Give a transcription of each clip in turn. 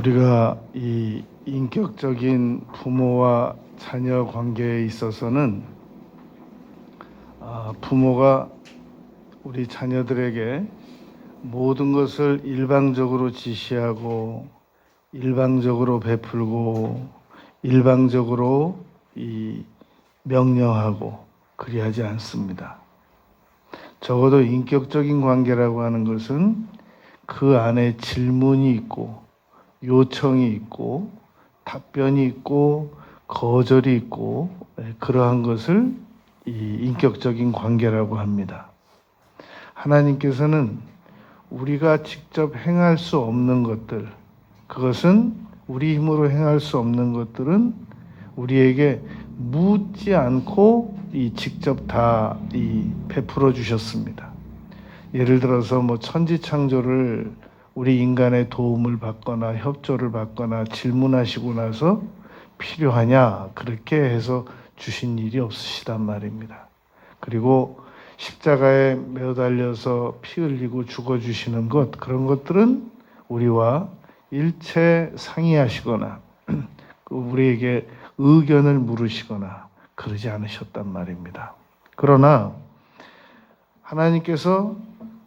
우리가 이 인격적인 부모와 자녀 관계에 있어서는 부모가 우리 자녀들에게 모든 것을 일방적으로 지시하고 일방적으로 베풀고 일방적으로 명령하고 그리하지 않습니다. 적어도 인격적인 관계라고 하는 것은 그 안에 질문이 있고 요청이 있고 답변이 있고 거절이 있고 그러한 것을 이 인격적인 관계라고 합니다. 하나님께서는 우리가 직접 행할 수 없는 것들, 그것은 우리 힘으로 행할 수 없는 것들은 우리에게 묻지 않고 직접 다 베풀어 주셨습니다. 예를 들어서 천지창조를 우리 인간의 도움을 받거나 협조를 받거나 질문하시고 나서 필요하냐 그렇게 해서 주신 일이 없으시단 말입니다. 그리고 십자가에 매달려서 피 흘리고 죽어주시는 것, 그런 것들은 우리와 일체 상의하시거나 우리에게 의견을 물으시거나 그러지 않으셨단 말입니다. 그러나 하나님께서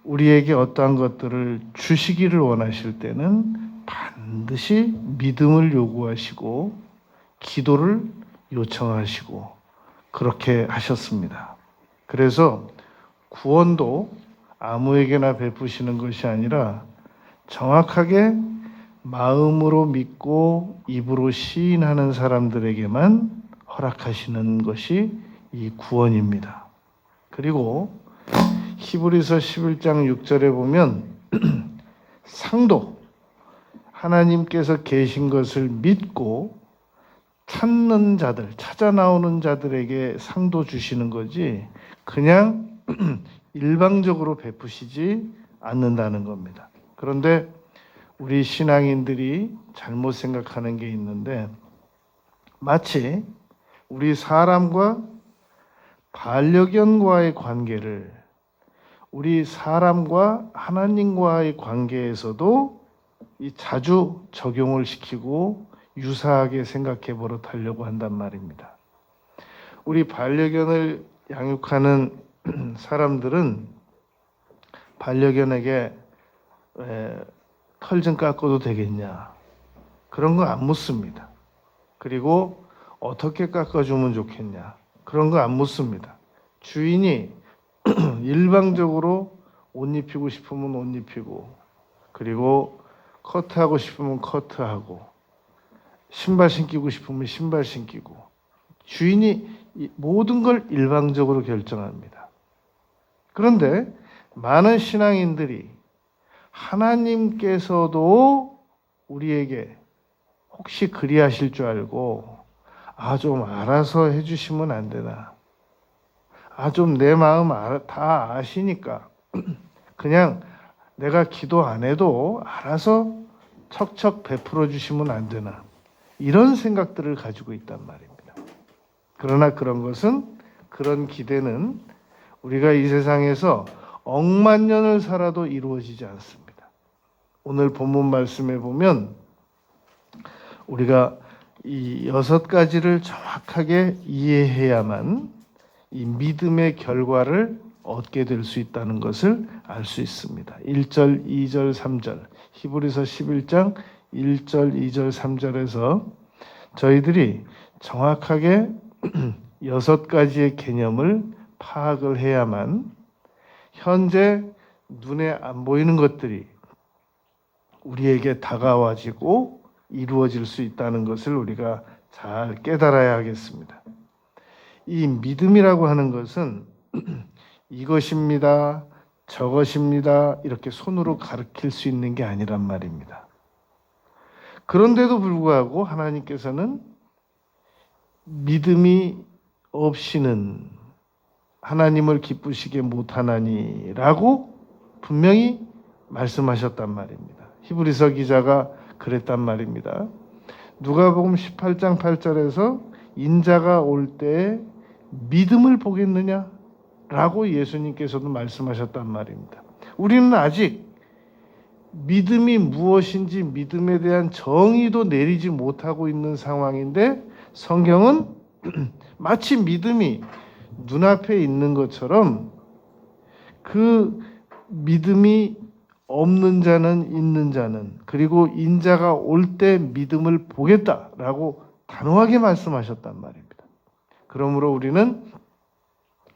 우리에게 어떠한 것들을 주시기를 원하실 때는 반드시 믿음을 요구하시고 기도를 요청하시고 그렇게 하셨습니다. 그래서 구원도 아무에게나 베푸시는 것이 아니라 정확하게 마음으로 믿고 입으로 시인하는 사람들에게만 허락하시는 것이 이 구원입니다. 그리고 히브리서 11장 6절에 보면 상도 하나님께서 계신 것을 믿고 찾는 자들, 찾아 나오는 자들에게 상도 주시는 거지 그냥 일방적으로 베푸시지 않는다는 겁니다. 그런데 우리 신앙인들이 잘못 생각하는 게 있는데 마치 우리 사람과 반려견과의 관계를 우리 사람과 하나님과의 관계에서도 자주 적용을 시키고 유사하게 생각해 버릇하려고 한단 말입니다. 우리 반려견을 양육하는 사람들은 반려견에게 털 좀 깎아도 되겠냐 그런 거 안 묻습니다. 그리고 어떻게 깎아주면 좋겠냐 그런 거 안 묻습니다. 주인이 일방적으로 옷 입히고 싶으면 옷 입히고 그리고 커트하고 싶으면 커트하고 신발 신기고 싶으면 신발 신기고 주인이 모든 걸 일방적으로 결정합니다. 그런데 많은 신앙인들이 하나님께서도 우리에게 혹시 그리하실 줄 알고 좀 알아서 해주시면 안 되나? 좀 내 마음 다 아시니까 그냥 내가 기도 안 해도 알아서 척척 베풀어 주시면 안 되나? 이런 생각들을 가지고 있단 말입니다. 그러나 그런 기대는 우리가 이 세상에서 억만 년을 살아도 이루어지지 않습니다. 오늘 본문 말씀에 보면 우리가 이 6가지를 정확하게 이해해야만 이 믿음의 결과를 얻게 될 수 있다는 것을 알 수 있습니다. 1절, 2절, 3절 히브리서 11장 1절, 2절, 3절에서 저희들이 정확하게 6가지의 개념을 파악을 해야만 현재 눈에 안 보이는 것들이 우리에게 다가와지고 이루어질 수 있다는 것을 우리가 잘 깨달아야 하겠습니다. 이 믿음이라고 하는 것은 이것입니다, 저것입니다 이렇게 손으로 가리킬 수 있는 게 아니란 말입니다. 그런데도 불구하고 하나님께서는 믿음이 없이는 하나님을 기쁘시게 못하나니라고 분명히 말씀하셨단 말입니다. 히브리서 기자가 그랬단 말입니다. 누가복음 18장 8절에서 인자가 올 때 믿음을 보겠느냐라고 예수님께서도 말씀하셨단 말입니다. 우리는 아직 믿음이 무엇인지 믿음에 대한 정의도 내리지 못하고 있는 상황인데 성경은 마치 믿음이 눈앞에 있는 것처럼 그 믿음이 없는 자는 있는 자는 그리고 인자가 올 때 믿음을 보겠다라고 단호하게 말씀하셨단 말입니다. 그러므로 우리는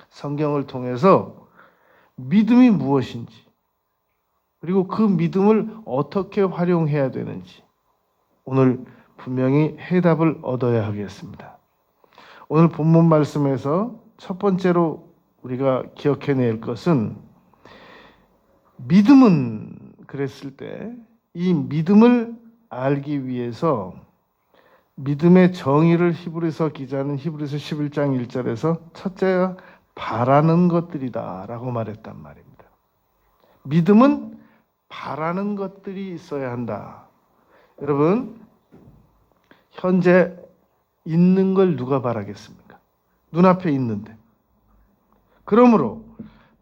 성경을 통해서 믿음이 무엇인지 그리고 그 믿음을 어떻게 활용해야 되는지 오늘 분명히 해답을 얻어야 하겠습니다. 오늘 본문 말씀에서 첫 번째로 우리가 기억해낼 것은 믿음은 그랬을 때 이 믿음을 알기 위해서 믿음의 정의를 히브리서 기자는 히브리서 11장 1절에서 첫째가 바라는 것들이다 라고 말했단 말입니다. 믿음은 바라는 것들이 있어야 한다. 여러분, 현재 있는 걸 누가 바라겠습니까? 눈앞에 있는데. 그러므로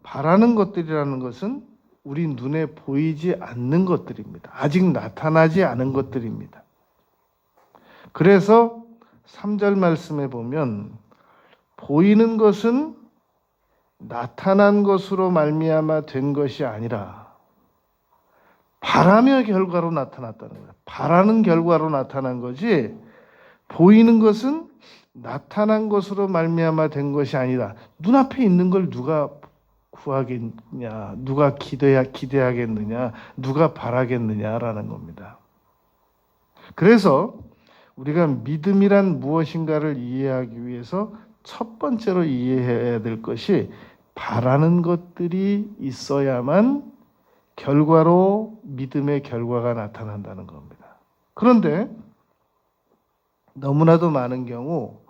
바라는 것들이라는 것은 우리 눈에 보이지 않는 것들입니다. 아직 나타나지 않은 것들입니다. 그래서 3절 말씀에 보면 보이는 것은 나타난 것으로 말미암아 된 것이 아니라 바라며 결과로 나타났다는 거예요. 바라는 결과로 나타난 거지 보이는 것은 나타난 것으로 말미암아 된 것이 아니라 눈앞에 있는 걸 누가 구하겠냐, 누가 기대하겠느냐, 누가 바라겠느냐라는 겁니다. 그래서 우리가 믿음이란 무엇인가를 이해하기 위해서 첫 번째로 이해해야 될 것이 바라는 것들이 있어야만 결과로 믿음의 결과가 나타난다는 겁니다. 그런데 너무나도 많은 경우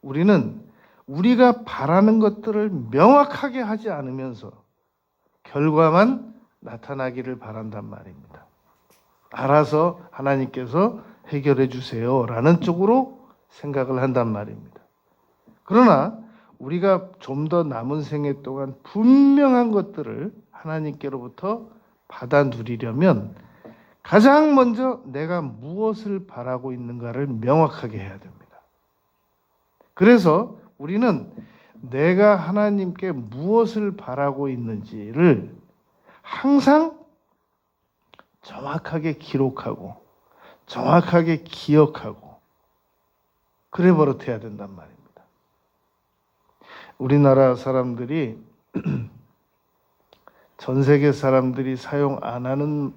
우리는 우리가 바라는 것들을 명확하게 하지 않으면서 결과만 나타나기를 바란단 말입니다. 알아서 하나님께서 해결해 주세요 라는 쪽으로 생각을 한단 말입니다. 그러나 우리가 좀 더 남은 생애 동안 분명한 것들을 하나님께로부터 받아 누리려면 가장 먼저 내가 무엇을 바라고 있는가를 명확하게 해야 됩니다. 그래서 우리는 내가 하나님께 무엇을 바라고 있는지를 항상 정확하게 기록하고 정확하게 기억하고 그래 버릇해야 된단 말입니다. 우리나라 사람들이 전 세계 사람들이 사용 안 하는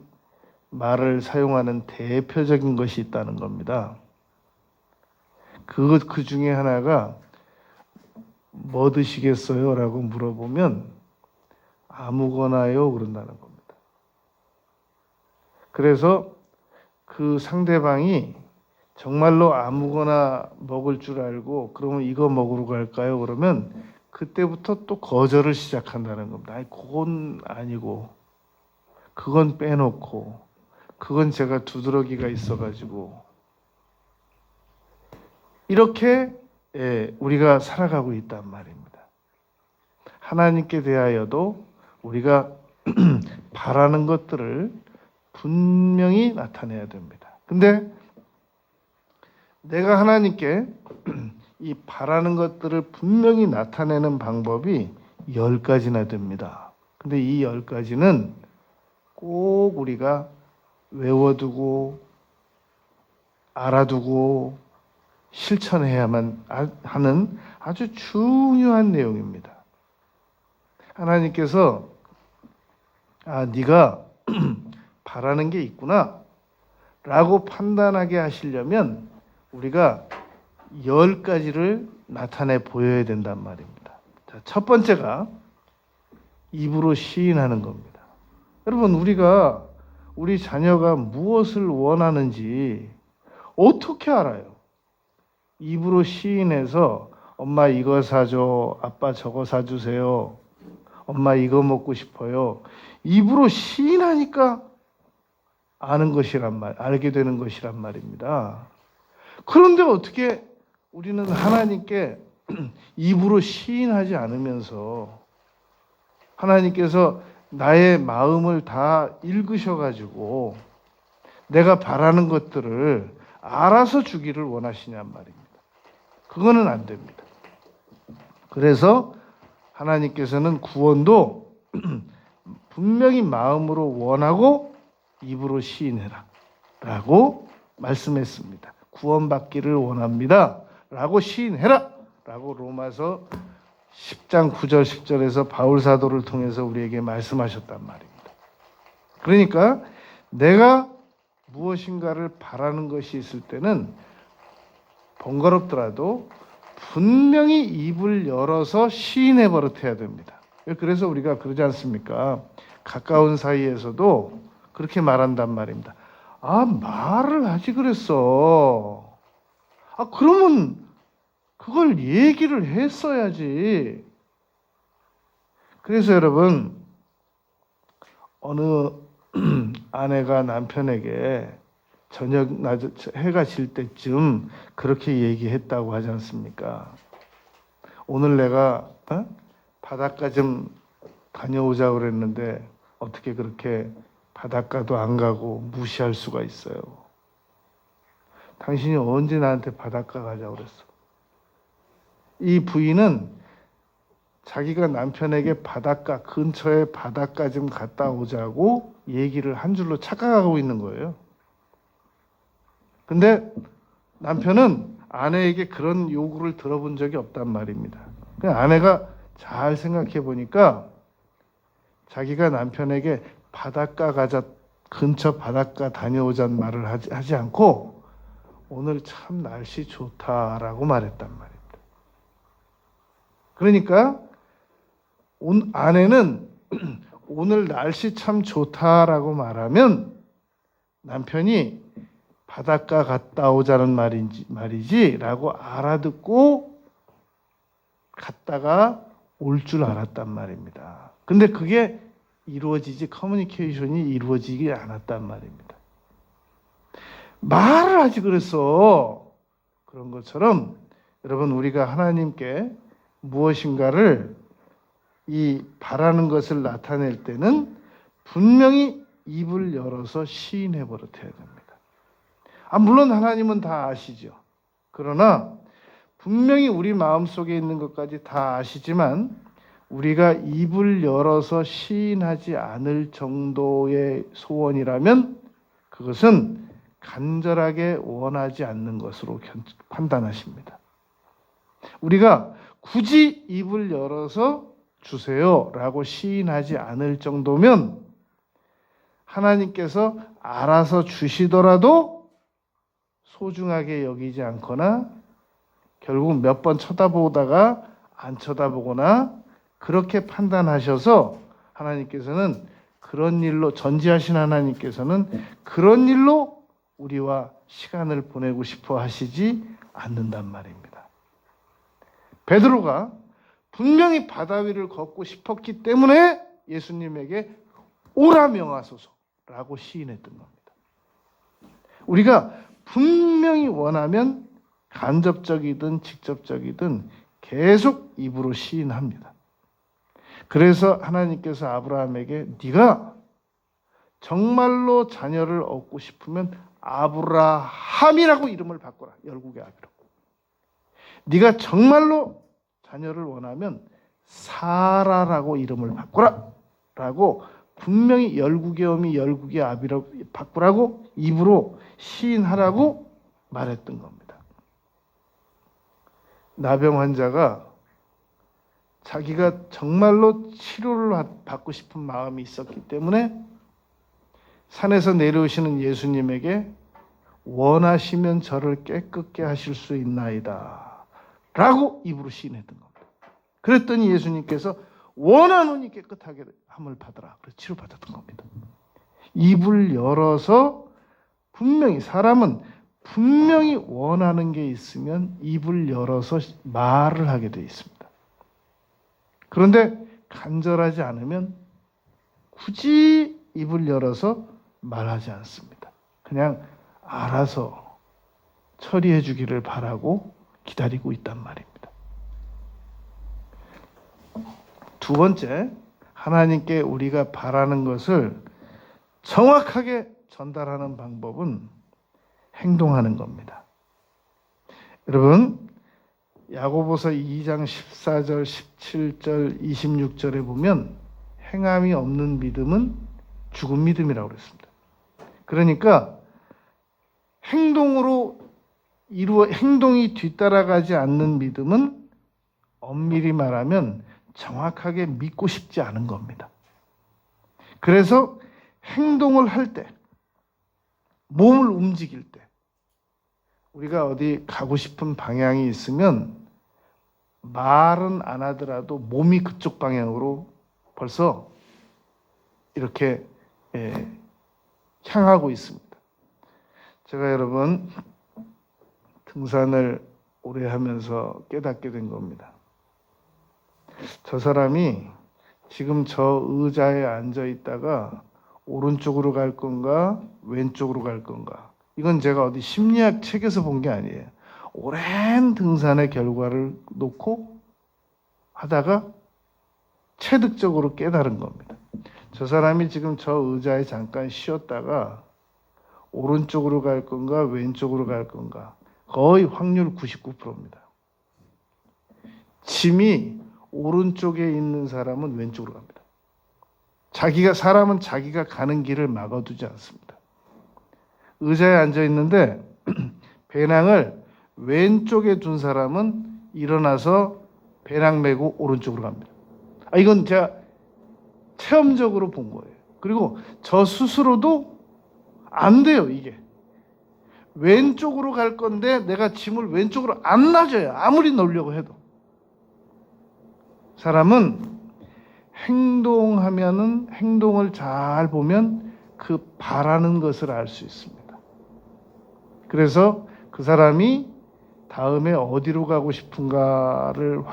말을 사용하는 대표적인 것이 있다는 겁니다. 그 중에 하나가 뭐 드시겠어요? 라고 물어보면 아무거나요 그런다는 겁니다. 그래서 그 상대방이 정말로 아무거나 먹을 줄 알고 그러면 이거 먹으러 갈까요? 그러면 그때부터 또 거절을 시작한다는 겁니다. 아니, 그건 아니고 그건 빼놓고 그건 제가 두드러기가 있어가지고 이렇게 우리가 살아가고 있단 말입니다. 하나님께 대하여도 우리가 바라는 것들을 분명히 나타내야 됩니다. 근데 내가 하나님께 이 바라는 것들을 분명히 나타내는 방법이 10가지나 됩니다. 근데 이 10가지는 꼭 우리가 외워두고 알아두고 실천해야만 하는 아주 중요한 내용입니다. 하나님께서 네가 바라는 게 있구나 라고 판단하게 하시려면 우리가 10가지를 나타내 보여야 된단 말입니다. 자, 첫 번째가 입으로 시인하는 겁니다. 여러분, 우리가 우리 자녀가 무엇을 원하는지 어떻게 알아요? 입으로 시인해서 엄마 이거 사줘, 아빠 저거 사주세요, 엄마 이거 먹고 싶어요. 입으로 시인하니까 알게 되는 것이란 말입니다. 그런데 어떻게 우리는 하나님께 입으로 시인하지 않으면서 하나님께서 나의 마음을 다 읽으셔가지고 내가 바라는 것들을 알아서 주기를 원하시냔 말입니다. 그거는 안 됩니다. 그래서 하나님께서는 구원도 분명히 마음으로 원하고 입으로 시인해라 라고 말씀했습니다. 구원받기를 원합니다 라고 시인해라 라고 로마서 10장 9절 10절에서 바울 사도를 통해서 우리에게 말씀하셨단 말입니다. 그러니까 내가 무엇인가를 바라는 것이 있을 때는 번거롭더라도 분명히 입을 열어서 시인해 버릇해야 됩니다. 그래서 우리가 그러지 않습니까? 가까운 사이에서도 그렇게 말한단 말입니다. 아, 말을 하지 그랬어. 아, 그러면 그걸 얘기를 했어야지. 그래서 여러분, 어느 아내가 남편에게 저녁 해가 질 때쯤 그렇게 얘기했다고 하지 않습니까? 오늘 내가 바닷가 좀 다녀오자고 그랬는데 어떻게 그렇게 바닷가도 안 가고 무시할 수가 있어요? 당신이 언제 나한테 바닷가 가자고 그랬어? 이 부인은 자기가 남편에게 바닷가 근처에 바닷가 좀 갔다 오자고 얘기를 한 줄로 착각하고 있는 거예요. 근데 남편은 아내에게 그런 요구를 들어본 적이 없단 말입니다. 아내가 잘 생각해 보니까 자기가 남편에게 바닷가 가자, 근처 바닷가 다녀오자는 말을 하지 않고 오늘 참 날씨 좋다라고 말했단 말입니다. 그러니까 아내는 오늘 날씨 참 좋다라고 말하면 남편이 바닷가 갔다 오자는 말이지라고 알아듣고 갔다가 올 줄 알았단 말입니다. 근데 그게 커뮤니케이션이 이루어지지 않았단 말입니다. 말을 하지 그랬어. 그런 것처럼 여러분, 우리가 하나님께 무엇인가를 이 바라는 것을 나타낼 때는 분명히 입을 열어서 시인해 버릇해야 됩니다. 물론 하나님은 다 아시죠. 그러나 분명히 우리 마음속에 있는 것까지 다 아시지만 우리가 입을 열어서 시인하지 않을 정도의 소원이라면 그것은 간절하게 원하지 않는 것으로 판단하십니다. 우리가 굳이 입을 열어서 주세요라고 시인하지 않을 정도면 하나님께서 알아서 주시더라도 소중하게 여기지 않거나 결국 몇 번 쳐다보다가 안 쳐다보거나 그렇게 판단하셔서 하나님께서는 그런 일로 전지하신 하나님께서는 그런 일로 우리와 시간을 보내고 싶어 하시지 않는단 말입니다. 베드로가 분명히 바다 위를 걷고 싶었기 때문에 예수님에게 오라 명하소서라고 시인했던 겁니다. 우리가 분명히 원하면 간접적이든 직접적이든 계속 입으로 시인합니다. 그래서 하나님께서 아브라함에게 네가 정말로 자녀를 얻고 싶으면 아브라함이라고 이름을 바꿔라. 열국의 아비로. 네가 정말로 자녀를 원하면 사라라고 이름을 바꿔라 라고 분명히 열국의 어미 열국의 아비로 바꾸라고 입으로 시인하라고 말했던 겁니다. 나병 환자가 자기가 정말로 치료를 받고 싶은 마음이 있었기 때문에 산에서 내려오시는 예수님에게 원하시면 저를 깨끗게 하실 수 있나이다 라고 입으로 시인했던 겁니다. 그랬더니 예수님께서 원하노니 깨끗하게 함을 받으라. 그래서 치료받았던 겁니다. 입을 열어서 분명히 사람은 분명히 원하는 게 있으면 입을 열어서 말을 하게 돼 있습니다. 그런데 간절하지 않으면 굳이 입을 열어서 말하지 않습니다. 그냥 알아서 처리해 주기를 바라고 기다리고 있단 말입니다. 두 번째, 하나님께 우리가 바라는 것을 정확하게 전달하는 방법은 행동하는 겁니다. 여러분, 야고보서 2장 14절, 17절, 26절에 보면 행함이 없는 믿음은 죽은 믿음이라고 그랬습니다. 그러니까 행동이 뒤따라가지 않는 믿음은 엄밀히 말하면 정확하게 믿고 싶지 않은 겁니다. 그래서 행동을 할 때, 몸을 움직일 때, 우리가 어디 가고 싶은 방향이 있으면 말은 안 하더라도 몸이 그쪽 방향으로 벌써 이렇게 향하고 있습니다. 제가 여러분 등산을 오래 하면서 깨닫게 된 겁니다. 저 사람이 지금 저 의자에 앉아 있다가 오른쪽으로 갈 건가 왼쪽으로 갈 건가, 이건 제가 어디 심리학 책에서 본 게 아니에요. 오랜 등산의 결과를 놓고 하다가 체득적으로 깨달은 겁니다. 저 사람이 지금 저 의자에 잠깐 쉬었다가 오른쪽으로 갈 건가 왼쪽으로 갈 건가, 거의 확률 99%입니다. 짐이 오른쪽에 있는 사람은 왼쪽으로 갑니다. 사람은 자기가 가는 길을 막아두지 않습니다. 의자에 앉아 있는데 배낭을 왼쪽에 둔 사람은 일어나서 배낭 메고 오른쪽으로 갑니다. 이건 제가 체험적으로 본 거예요. 그리고 저 스스로도 안 돼요, 이게. 왼쪽으로 갈 건데 내가 짐을 왼쪽으로 안 놔줘요. 아무리 놓으려고 해도. 사람은 행동을 잘 보면 그 바라는 것을 알 수 있습니다. 그래서 그 사람이 다음에 어디로 가고 싶은가를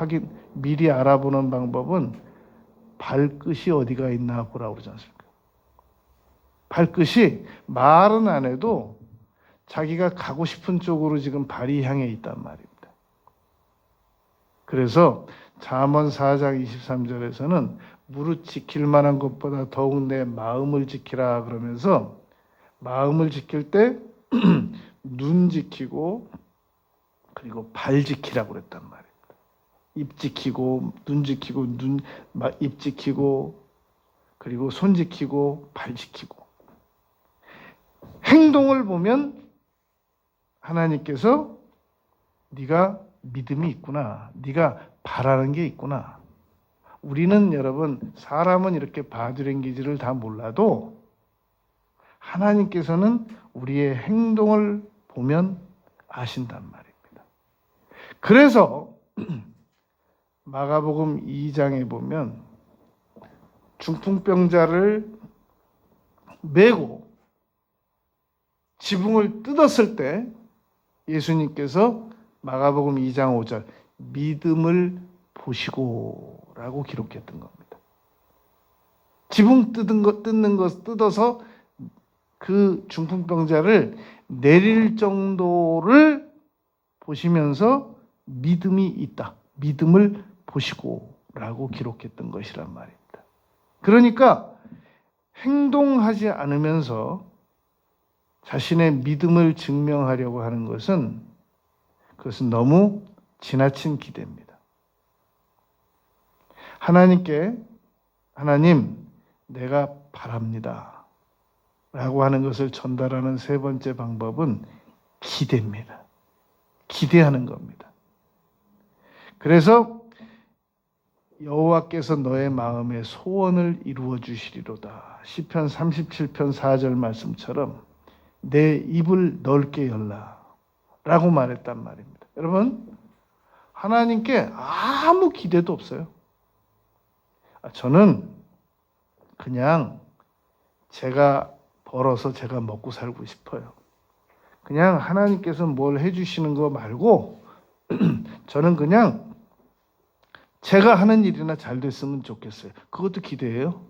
미리 알아보는 방법은 발끝이 어디가 있나 보라고 그러지 않습니까? 발끝이 말은 안 해도 자기가 가고 싶은 쪽으로 지금 발이 향해 있단 말입니다. 그래서 잠언 4장 23절에서는 무릇 지킬 만한 것보다 더욱 내 마음을 지키라 그러면서 마음을 지킬 때 눈 지키고 그리고 발 지키라고 그랬단 말입니다. 입 지키고 눈 지키고 입 지키고 그리고 손 지키고 발 지키고. 행동을 보면 하나님께서 네가 믿음이 있구나, 네가 바라는 게 있구나. 우리는 여러분 사람은 이렇게 바디랭귀지를 다 몰라도 하나님께서는 우리의 행동을 보면 아신단 말입니다. 그래서 마가복음 2장에 보면 중풍병자를 메고 지붕을 뜯었을 때 예수님께서 마가복음 2장 5절 믿음을 보시고라고 기록했던 겁니다. 지붕 뜯는 거 뜯어서 그 중풍병자를 내릴 정도를 보시면서 믿음이 있다, 믿음을 보시고라고 기록했던 것이란 말입니다. 그러니까 행동하지 않으면서 자신의 믿음을 증명하려고 하는 것은 그것은 너무 지나친 기대입니다. 하나님께 하나님 내가 바랍니다 라고 하는 것을 전달하는 세 번째 방법은 기대입니다. 기대하는 겁니다. 그래서 여호와께서 너의 마음의 소원을 이루어 주시리로다. 시편 37편 4절 말씀처럼 내 입을 넓게 열라 라고 말했단 말입니다. 여러분, 하나님께 아무 기대도 없어요. 저는 그냥 제가 벌어서 제가 먹고 살고 싶어요. 그냥 하나님께서 뭘 해주시는 거 말고 저는 그냥 제가 하는 일이나 잘 됐으면 좋겠어요. 그것도 기대예요.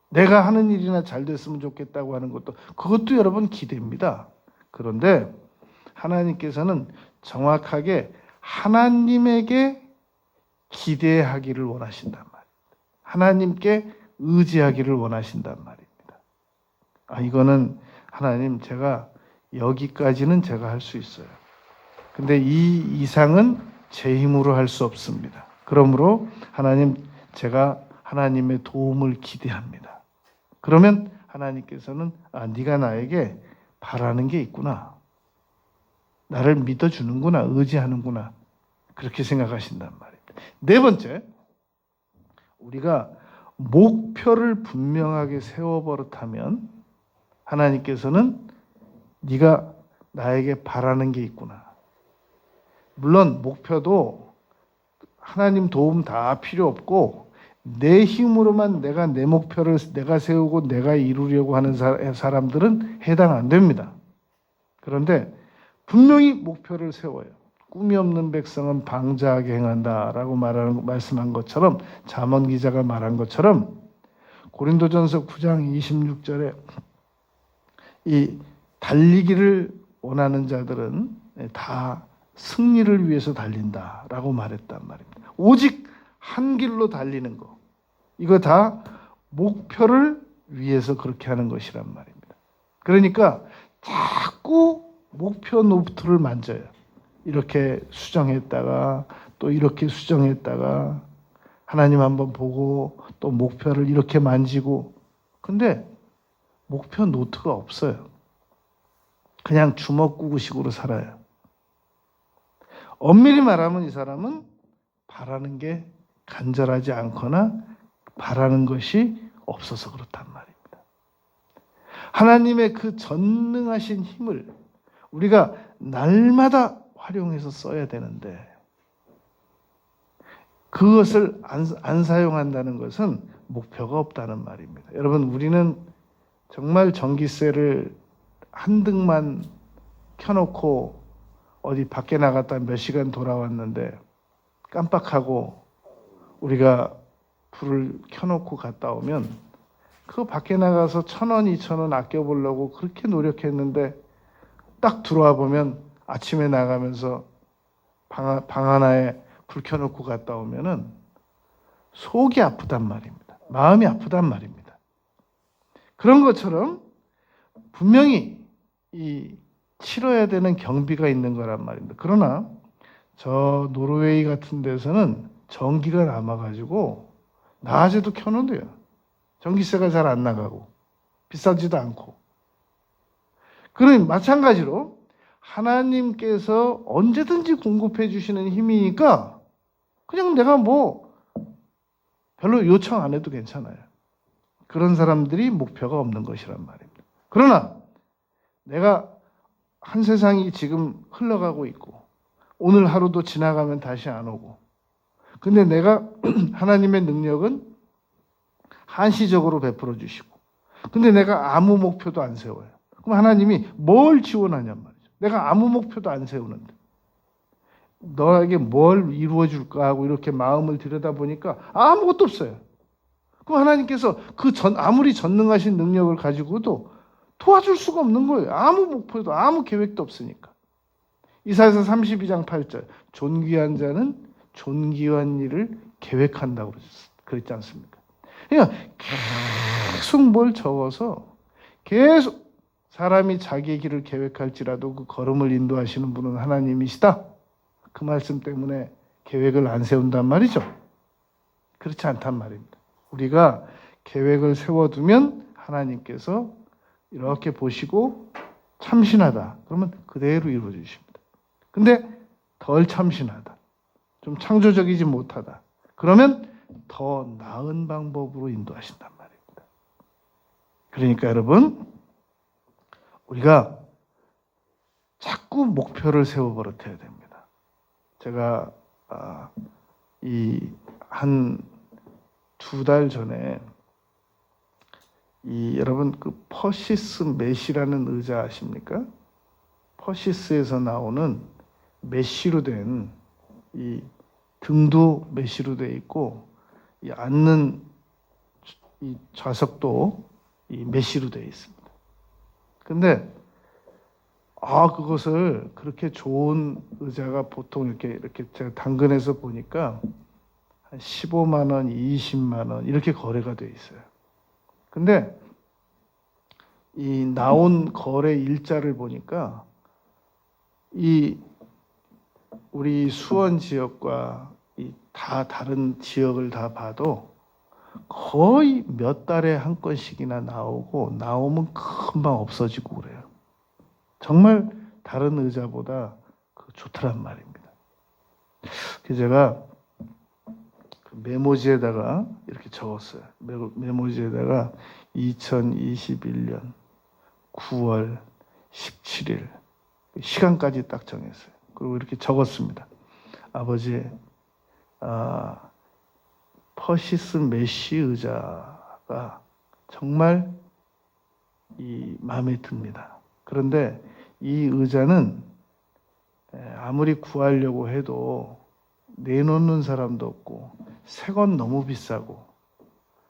내가 하는 일이나 잘 됐으면 좋겠다고 하는 것도 그것도 여러분 기대입니다. 그런데 하나님께서는 정확하게 하나님에게 기대하기를 원하신단 말입니다. 하나님께 의지하기를 원하신단 말입니다. 이거는 하나님, 제가 여기까지는 제가 할 수 있어요. 근데 이 이상은 제 힘으로 할 수 없습니다. 그러므로 하나님, 제가 하나님의 도움을 기대합니다. 그러면 하나님께서는 네가 나에게 바라는 게 있구나. 나를 믿어주는구나. 의지하는구나. 그렇게 생각하신단 말입니다. 네 번째, 우리가 목표를 분명하게 세워버릇하면 하나님께서는 네가 나에게 바라는 게 있구나. 물론 목표도 하나님 도움 다 필요 없고 내 힘으로만 내가 내 목표를 내가 세우고 내가 이루려고 하는 사람들은 해당 안 됩니다. 그런데 분명히 목표를 세워요. 꿈이 없는 백성은 방자하게 행한다라고 말씀한 것처럼, 잠언 기자가 말한 것처럼 고린도전서 9장 26절에 이 달리기를 원하는 자들은 다 승리를 위해서 달린다라고 말했단 말입니다. 오직 한 길로 달리는 거, 이거 다 목표를 위해서 그렇게 하는 것이란 말입니다. 그러니까 자꾸 목표 노트를 만져요. 이렇게 수정했다가 또 이렇게 수정했다가 하나님 한번 보고 또 목표를 이렇게 만지고, 근데 목표 노트가 없어요. 그냥 주먹구구식으로 살아요. 엄밀히 말하면 이 사람은 바라는 게 간절하지 않거나 바라는 것이 없어서 그렇단 말입니다. 하나님의 그 전능하신 힘을 우리가 날마다 활용해서 써야 되는데 그것을 안 사용한다는 것은 목표가 없다는 말입니다. 여러분, 우리는 정말 전기세를 한 등만 켜놓고 어디 밖에 나갔다 몇 시간 돌아왔는데 깜빡하고 우리가 불을 켜놓고 갔다 오면 그 밖에 나가서 1,000원, 2,000원 아껴보려고 그렇게 노력했는데 딱 들어와 보면 아침에 나가면서 방 하나에 불 켜놓고 갔다 오면은 속이 아프단 말입니다. 마음이 아프단 말입니다. 그런 것처럼 분명히 이 치러야 되는 경비가 있는 거란 말입니다. 그러나 저 노르웨이 같은 데서는 전기가 남아가지고 낮에도 켜놓는데요. 전기세가 잘 안 나가고 비싸지도 않고. 그러니 마찬가지로 하나님께서 언제든지 공급해 주시는 힘이니까 그냥 내가 뭐 별로 요청 안 해도 괜찮아요. 그런 사람들이 목표가 없는 것이란 말입니다. 그러나 내가 한 세상이 지금 흘러가고 있고 오늘 하루도 지나가면 다시 안 오고, 근데 내가 하나님의 능력은 한시적으로 베풀어 주시고, 근데 내가 아무 목표도 안 세워요. 그럼 하나님이 뭘 지원하냔 말이죠. 내가 아무 목표도 안 세우는데 너에게 뭘 이루어 줄까 하고 이렇게 마음을 들여다보니까 아무것도 없어요. 그럼 하나님께서 아무리 전능하신 능력을 가지고도 도와줄 수가 없는 거예요. 아무 목표도 아무 계획도 없으니까. 이사야서 32장 8절, 존귀한 자는 존귀한 일을 계획한다고 그랬지 않습니까? 그러니까 계속 뭘 적어서 계속 사람이 자기의 길을 계획할지라도 그 걸음을 인도하시는 분은 하나님이시다. 그 말씀 때문에 계획을 안 세운단 말이죠. 그렇지 않단 말입니다. 우리가 계획을 세워두면 하나님께서 이렇게 보시고 참신하다. 그러면 그대로 이루어 주십니다. 근데 덜 참신하다. 좀 창조적이지 못하다. 그러면 더 나은 방법으로 인도하신단 말입니다. 그러니까 여러분, 우리가 자꾸 목표를 세워버릇해야 됩니다. 제가 한 2달 전에 여러분 그 퍼시스 메시라는 의자 아십니까? 퍼시스에서 나오는 메시로 된 이 등도 메시로 돼 있고 이 앉는 이 좌석도 이 메시로 돼 있습니다. 근데 그것을 그렇게 좋은 의자가 보통 이렇게 제가 당근에서 보니까 한 15만 원, 20만 원 이렇게 거래가 돼 있어요. 근데 이 나온 거래 일자를 보니까 이 우리 수원 지역과 이 다 다른 지역을 다 봐도 거의 몇 달에 한 건씩이나 나오고 나오면 금방 없어지고 그래요. 정말 다른 의자보다 좋더란 말입니다. 그래서 제가 메모지에다가 이렇게 적었어요. 메모지에다가 2021년 9월 17일 시간까지 딱 정했어요. 그리고 이렇게 적었습니다. 아버지, 퍼시스 메쉬 의자가 정말 마음에 듭니다. 그런데 이 의자는 아무리 구하려고 해도 내놓는 사람도 없고 새 건 너무 비싸고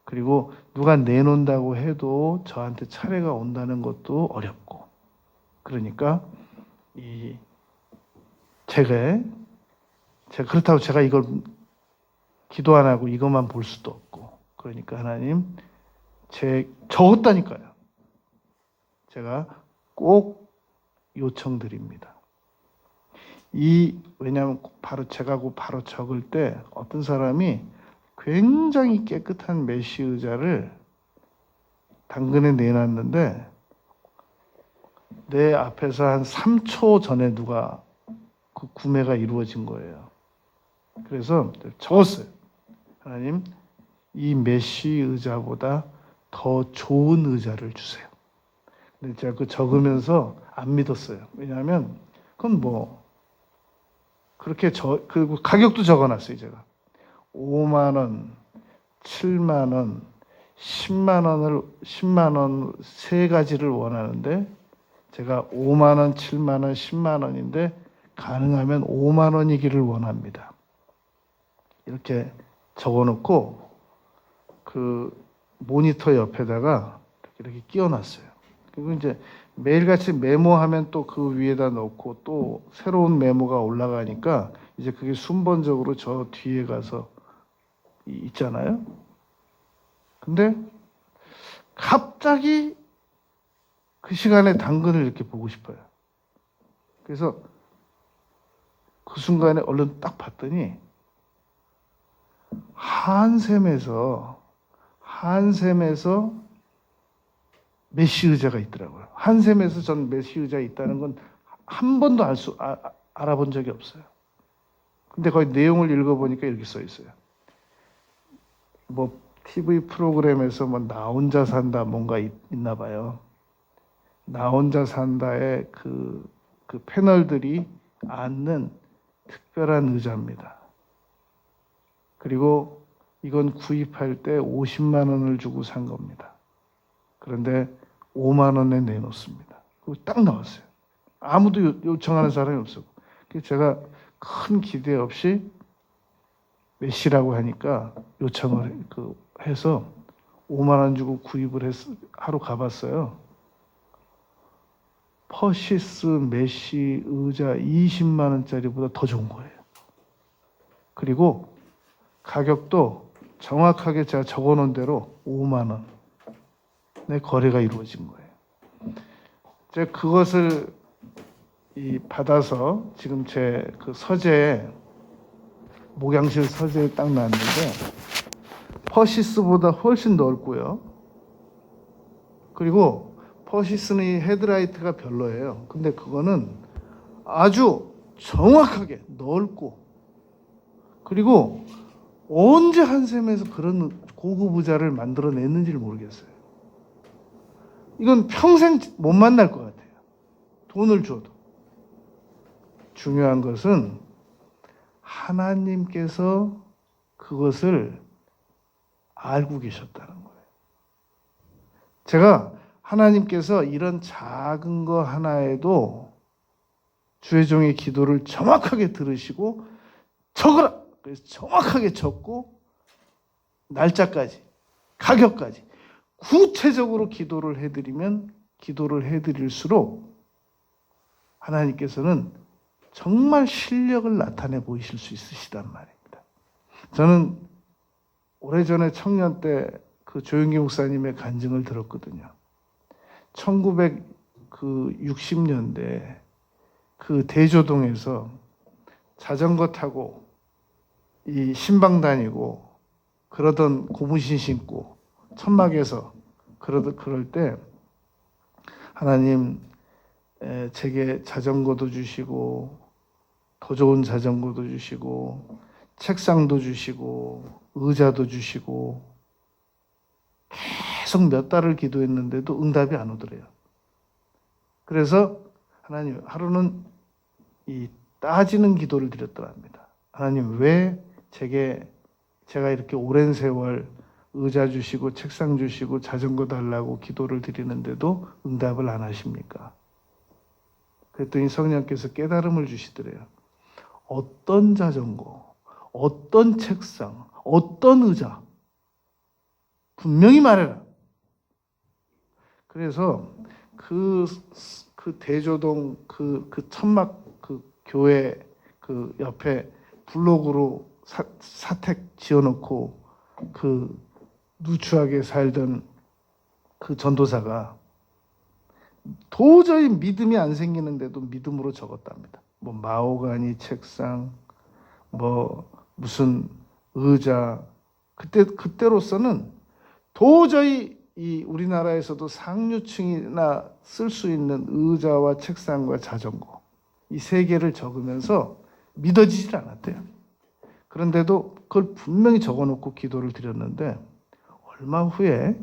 그리고 누가 내놓는다고 해도 저한테 차례가 온다는 것도 어렵고 그러니까 제가 그렇다고 제가 이걸 기도 안 하고 이것만 볼 수도 없고 그러니까 하나님 적었다니까요. 제가 꼭 요청드립니다. 왜냐하면 제가 바로 적을 때 어떤 사람이 굉장히 깨끗한 메쉬 의자를 당근에 내놨는데 내 앞에서 한 3초 전에 누가 그 구매가 이루어진 거예요. 그래서 적었어요. 하나님, 이 메쉬 의자보다 더 좋은 의자를 주세요. 근데 제가 그 적으면서 안 믿었어요. 왜냐하면 그건 그렇게 그리고 가격도 적어놨어요. 제가 5만 원, 7만 원, 10만 원 세 가지를 원하는데 제가 5만 원, 7만 원, 10만 원인데 가능하면 5만 원이기를 원합니다. 이렇게 적어놓고 그 모니터 옆에다가 이렇게 끼워놨어요. 그리고 이제 매일같이 메모하면 또 그 위에다 넣고 또 새로운 메모가 올라가니까 이제 그게 순번적으로 저 뒤에 가서 있잖아요. 근데 갑자기 그 시간에 당근을 이렇게 보고 싶어요. 그래서 그 순간에 얼른 딱 봤더니 한샘에서 메쉬 의자가 있더라고요. 한샘에서 전 메쉬 의자가 있다는 건 한 번도 알아본 적이 없어요. 근데 거기 내용을 읽어보니까 이렇게 써 있어요. TV 프로그램에서 나 혼자 산다 뭔가 있나 봐요. 나 혼자 산다의 그 패널들이 앉는 특별한 의자입니다. 그리고 이건 구입할 때 50만 원을 주고 산 겁니다. 그런데 5만 원에 내놓습니다. 그리고 딱 나왔어요. 아무도 요청하는 사람이 없었고. 그래서 제가 큰 기대 없이 메시라고 하니까 요청을 해서 5만 원 주고 구입을 하러 가봤어요. 퍼시스 메쉬 의자 20만 원짜리보다 더 좋은 거예요. 그리고 가격도 정확하게 제가 적어놓은 대로 5만 원의 거래가 이루어진 거예요. 제가 그것을 받아서 지금 제 그 서재에 목양실 서재에 딱 놨는데 퍼시스보다 훨씬 넓고요. 그리고 퍼시스는 이 헤드라이트가 별로예요. 근데 그거는 아주 정확하게 넓고 그리고 언제 한샘에서 그런 고급 의자를 만들어냈는지를 모르겠어요. 이건 평생 못 만날 것 같아요. 돈을 줘도. 중요한 것은 하나님께서 그것을 알고 계셨다는 거예요. 제가 하나님께서 이런 작은 거 하나에도 주의 종의 기도를 정확하게 들으시고 적으라! 그래서 정확하게 적고 날짜까지, 가격까지 구체적으로 기도를 해드릴수록 하나님께서는 정말 실력을 나타내 보이실 수 있으시단 말입니다. 저는 오래전에 청년 때 그 조영기 목사님의 간증을 들었거든요. 1960년대 그 대조동에서 자전거 타고 이 신방 다니고 그러던 고무신 신고 천막에서 그럴 때 하나님 제게 자전거도 주시고 더 좋은 자전거도 주시고 책상도 주시고 의자도 주시고 계속 몇 달을 기도했는데도 응답이 안 오더래요. 그래서 하나님 하루는 이 따지는 기도를 드렸더랍니다. 하나님 왜 제가 이렇게 오랜 세월 의자 주시고 책상 주시고 자전거 달라고 기도를 드리는데도 응답을 안 하십니까? 그랬더니 성령께서 깨달음을 주시더래요. 어떤 자전거, 어떤 책상, 어떤 의자 분명히 말해라. 그래서 그 대조동 그 천막 그 교회 그 옆에 블록으로 사택 지어놓고 그 누추하게 살던 그 전도사가 도저히 믿음이 안 생기는데도 믿음으로 적었답니다. 뭐 마호가니 책상, 뭐 무슨 의자, 그때로서는 도저히 이 우리나라에서도 상류층이나 쓸 수 있는 의자와 책상과 자전거 이 세 개를 적으면서 믿어지질 않았대요. 그런데도 그걸 분명히 적어놓고 기도를 드렸는데 얼마 후에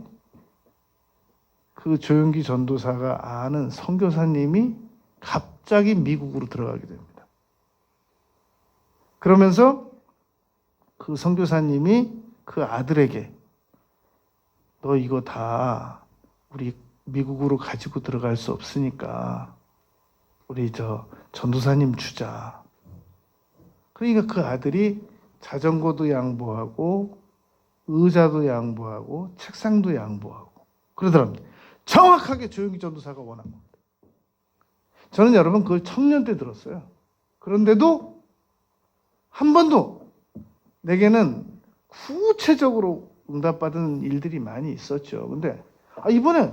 그 조영기 전도사가 아는 선교사님이 갑자기 미국으로 들어가게 됩니다. 그러면서 그 선교사님이 그 아들에게 너 이거 다 우리 미국으로 가지고 들어갈 수 없으니까 우리 전도사님 주자. 그러니까 그 아들이 자전거도 양보하고 의자도 양보하고 책상도 양보하고 그러더랍니다. 정확하게 조영기 전도사가 원한 겁니다. 저는 여러분 그걸 청년 때 들었어요. 그런데도 한 번도 내게는 구체적으로 응답받은 일들이 많이 있었죠. 근데 이번에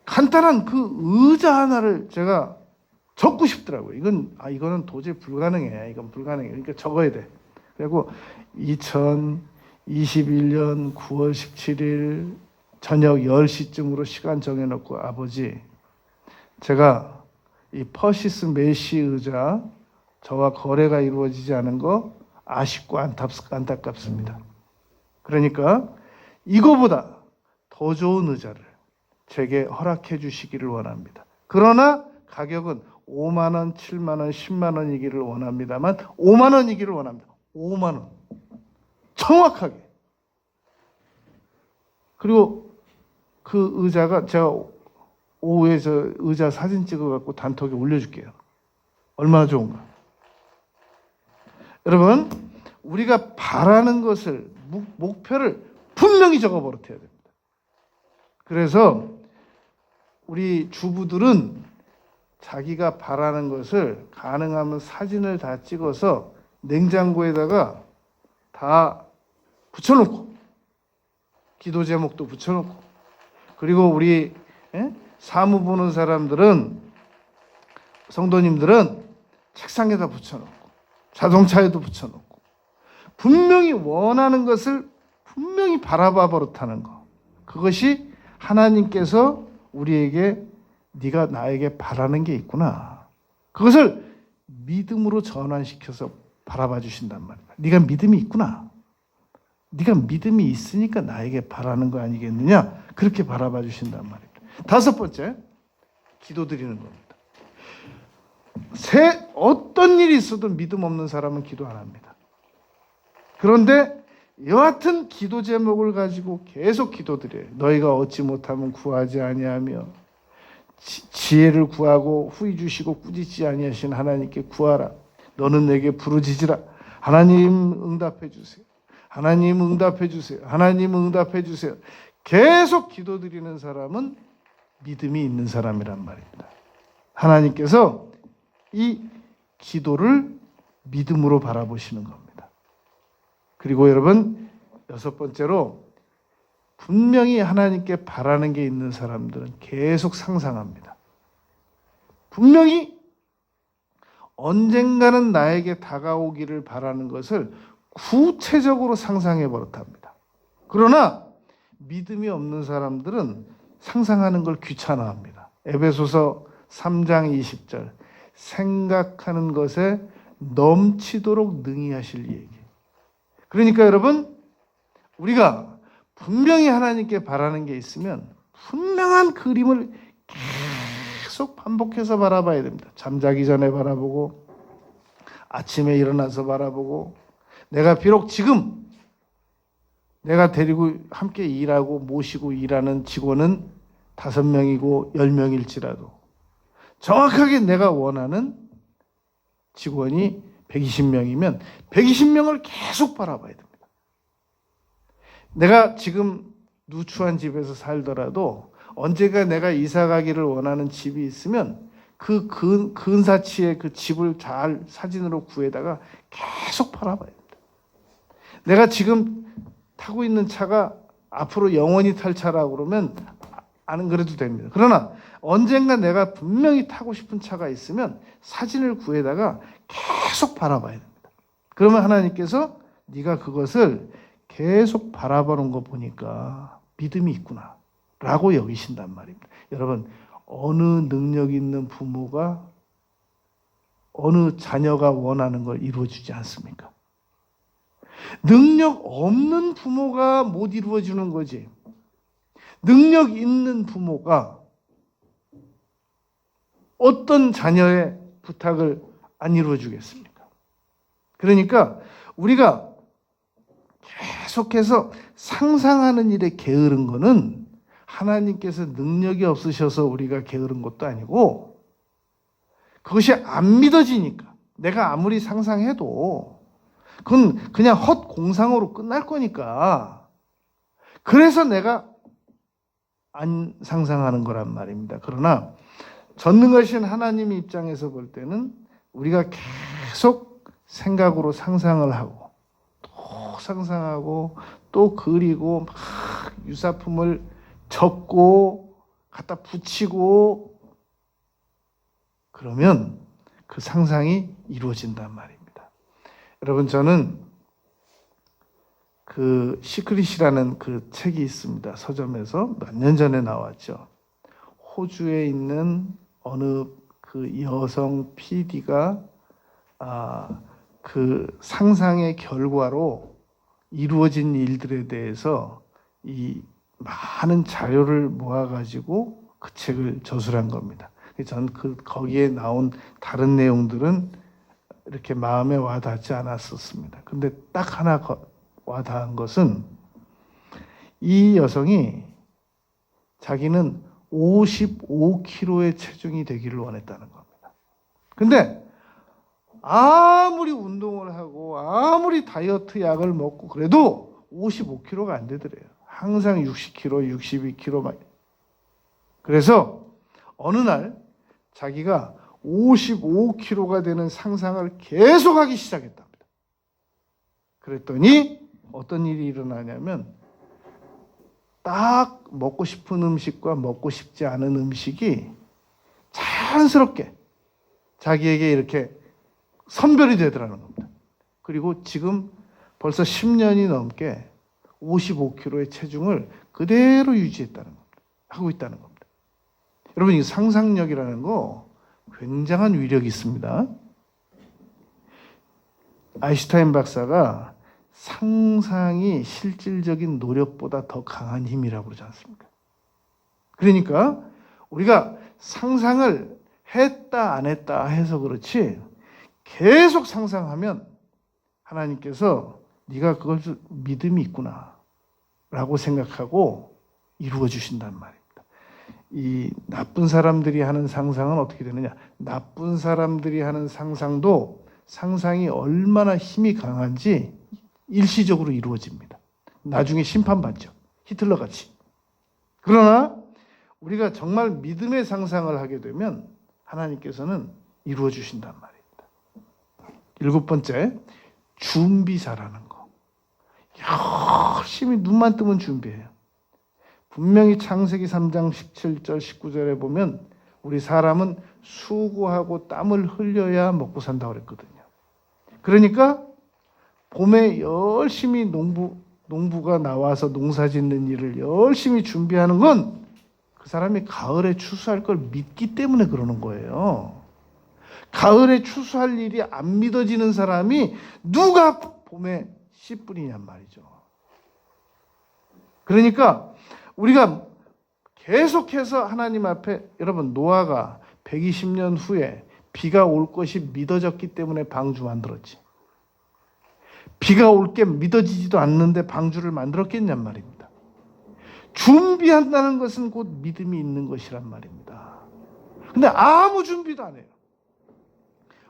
간단한 그 의자 하나를 제가 적고 싶더라고요. 이거는 도저히 불가능해. 이건 불가능해. 그러니까 적어야 돼. 그리고 2021년 9월 17일 저녁 10시쯤으로 시간 정해놓고 아버지 제가 이 퍼시스 메시 의자 저와 거래가 이루어지지 않은 거 아쉽고 안타깝습니다. 그러니까 이거보다 더 좋은 의자를 제게 허락해 주시기를 원합니다. 그러나 가격은 5만 원, 7만 원, 10만 원이기를 원합니다만 5만 원이기를 원합니다. 5만 원. 정확하게. 그리고 그 의자가 제가 오후에 저 의자 사진 찍어갖고 단톡에 올려줄게요. 얼마나 좋은가. 여러분 우리가 바라는 것을 목표를 분명히 적어버려야 됩니다. 그래서 우리 주부들은 자기가 바라는 것을 가능하면 사진을 다 찍어서 냉장고에다가 다 붙여놓고 기도 제목도 붙여놓고 그리고 우리 사무 보는 사람들은 성도님들은 책상에다 붙여놓고 자동차에도 붙여놓고 분명히 원하는 것을 분명히 바라봐 버릇하는 거. 그것이 하나님께서 우리에게 네가 나에게 바라는 게 있구나. 그것을 믿음으로 전환시켜서 바라봐 주신단 말이야. 네가 믿음이 있구나. 네가 믿음이 있으니까 나에게 바라는 거 아니겠느냐. 그렇게 바라봐 주신단 말이야. 다섯 번째, 기도드리는 겁니다. 어떤 일이 있어도 믿음 없는 사람은 기도 안 합니다. 그런데 여하튼 기도 제목을 가지고 계속 기도드려요. 너희가 얻지 못하면 구하지 아니하며 지혜를 구하고 후히 주시고 꾸짖지 아니하신 하나님께 구하라. 너는 내게 부르짖으라. 하나님 응답해 주세요. 하나님 응답해 주세요. 하나님 응답해 주세요. 계속 기도드리는 사람은 믿음이 있는 사람이란 말입니다. 하나님께서 이 기도를 믿음으로 바라보시는 겁니다. 그리고 여러분 여섯 번째로 분명히 하나님께 바라는 게 있는 사람들은 계속 상상합니다. 분명히 언젠가는 나에게 다가오기를 바라는 것을 구체적으로 상상해 버릇합니다. 그러나 믿음이 없는 사람들은 상상하는 걸 귀찮아합니다. 에베소서 3장 20절 생각하는 것에 넘치도록 능히 하실 얘기. 그러니까 여러분, 우리가 분명히 하나님께 바라는 게 있으면 분명한 그림을 계속 반복해서 바라봐야 됩니다. 잠자기 전에 바라보고 아침에 일어나서 바라보고, 내가 비록 지금 내가 데리고 함께 일하고 모시고 일하는 직원은 5명이고 10명일지라도 정확하게 내가 원하는 직원이 120명이면 120명을 계속 바라봐야 됩니다. 내가 지금 누추한 집에서 살더라도 언제가 내가 이사 가기를 원하는 집이 있으면 그 근사치의 그 집을 잘 사진으로 구해다가 계속 바라봐야 됩니다. 내가 지금 타고 있는 차가 앞으로 영원히 탈 차라고 그러면 안 그래도 됩니다. 그러나 언젠가 내가 분명히 타고 싶은 차가 있으면 사진을 구해다가 계속 바라봐야 됩니다. 그러면 하나님께서 네가 그것을 계속 바라보는 거 보니까 믿음이 있구나 라고 여기신단 말입니다. 여러분, 어느 능력 있는 부모가 어느 자녀가 원하는 걸 이루어주지 않습니까? 능력 없는 부모가 못 이루어주는 거지, 능력 있는 부모가 어떤 자녀의 부탁을 안 이루어주겠습니까? 그러니까 우리가 계속해서 상상하는 일에 게으른 거는 하나님께서 능력이 없으셔서 우리가 게으른 것도 아니고, 그것이 안 믿어지니까, 내가 아무리 상상해도 그건 그냥 헛공상으로 끝날 거니까, 그래서 내가 안 상상하는 거란 말입니다. 그러나 전능하신 하나님 입장에서 볼 때는 우리가 계속 생각으로 상상을 하고 또 상상하고 또 그리고 막 유사품을 적고 갖다 붙이고 그러면 그 상상이 이루어진단 말입니다. 여러분, 저는 그 시크릿이라는 그 책이 있습니다. 서점에서 몇 년 전에 나왔죠. 호주에 있는 어느 그 여성 PD가 그 상상의 결과로 이루어진 일들에 대해서 이 많은 자료를 모아가지고 그 책을 저술한 겁니다. 저는 거기에 나온 다른 내용들은 이렇게 마음에 와닿지 않았었습니다. 근데 딱 하나 와닿은 것은 이 여성이 자기는 55kg의 체중이 되기를 원했다는 겁니다. 근데 아무리 운동을 하고 아무리 다이어트 약을 먹고 그래도 55kg가 안 되더래요. 항상 60kg, 62kg 막. 그래서 어느 날 자기가 55kg가 되는 상상을 계속하기 시작했답니다. 그랬더니 어떤 일이 일어나냐면 딱 먹고 싶은 음식과 먹고 싶지 않은 음식이 자연스럽게 자기에게 이렇게 선별이 되더라는 겁니다. 그리고 지금 벌써 10년이 넘게 55kg의 체중을 그대로 유지했다는 겁니다. 하고 있다는 겁니다. 여러분, 이 상상력이라는 거 굉장한 위력이 있습니다. 아인슈타인 박사가 상상이 실질적인 노력보다 더 강한 힘이라고 그러지 않습니까? 그러니까 우리가 상상을 했다 안 했다 해서 그렇지 계속 상상하면 하나님께서 네가 그걸 믿음이 있구나 라고 생각하고 이루어 주신단 말입니다. 이 나쁜 사람들이 하는 상상은 어떻게 되느냐? 나쁜 사람들이 하는 상상도 상상이 얼마나 힘이 강한지 일시적으로 이루어집니다. 나중에 심판받죠. 히틀러 같이. 그러나 우리가 정말 믿음의 상상을 하게 되면 하나님께서는 이루어 주신단 말입니다. 7번째, 준비 잘하는 거. 열심히 눈만 뜨면 준비해요. 분명히 창세기 3장 17절 19절에 보면 우리 사람은 수고하고 땀을 흘려야 먹고 산다고 그랬거든요. 그러니까 봄에 열심히 농부가 나와서 농사 짓는 일을 열심히 준비하는 건 그 사람이 가을에 추수할 걸 믿기 때문에 그러는 거예요. 가을에 추수할 일이 안 믿어지는 사람이 누가 봄에 씨 뿌리냔 말이죠. 그러니까 우리가 계속해서 하나님 앞에, 여러분, 노아가 120년 후에 비가 올 것이 믿어졌기 때문에 방주 만들었지. 비가 올 게 믿어지지도 않는데 방주를 만들었겠냔 말입니다. 준비한다는 것은 곧 믿음이 있는 것이란 말입니다. 근데 아무 준비도 안 해요.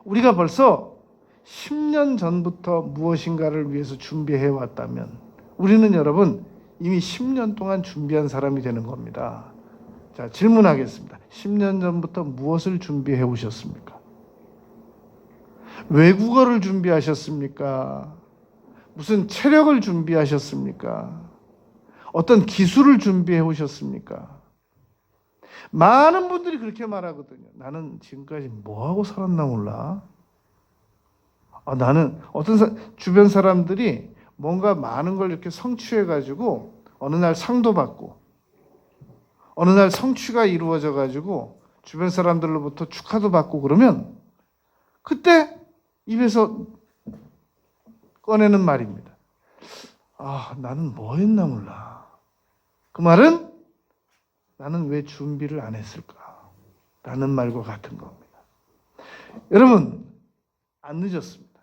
우리가 벌써 10년 전부터 무엇인가를 위해서 준비해 왔다면 우리는 여러분 이미 10년 동안 준비한 사람이 되는 겁니다. 자, 질문하겠습니다. 10년 전부터 무엇을 준비해 오셨습니까? 외국어를 준비하셨습니까? 무슨 체력을 준비하셨습니까? 어떤 기술을 준비해 오셨습니까? 많은 분들이 그렇게 말하거든요. 나는 지금까지 뭐하고 살았나 몰라. 나는 주변 사람들이 뭔가 많은 걸 이렇게 성취해가지고 어느 날 상도 받고 어느 날 성취가 이루어져가지고 주변 사람들로부터 축하도 받고 그러면 그때 입에서 꺼내는 말입니다. 나는 뭐 했나 몰라. 그 말은 나는 왜 준비를 안 했을까? 라는 말과 같은 겁니다. 여러분, 안 늦었습니다.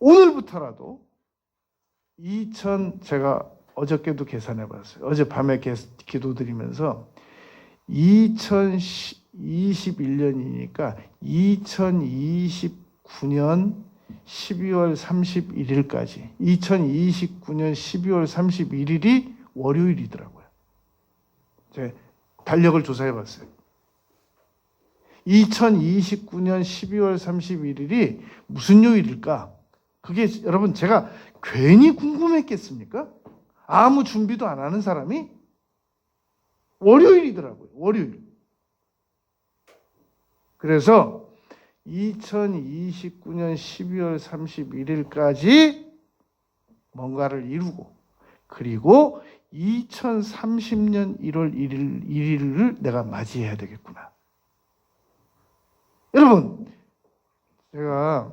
오늘부터라도 제가 어저께도 계산해 봤어요. 어젯밤에 기도드리면서 2021년이니까 2029년 12월 31일까지 2029년 12월 31일이 월요일이더라고요. 제가 달력을 조사해 봤어요. 2029년 12월 31일이 무슨 요일일까? 그게 여러분 제가 괜히 궁금했겠습니까? 아무 준비도 안 하는 사람이 월요일이더라고요. 월요일. 그래서 2029년 12월 31일까지 뭔가를 이루고 그리고 2030년 1월 1일을 내가 맞이해야 되겠구나. 여러분, 제가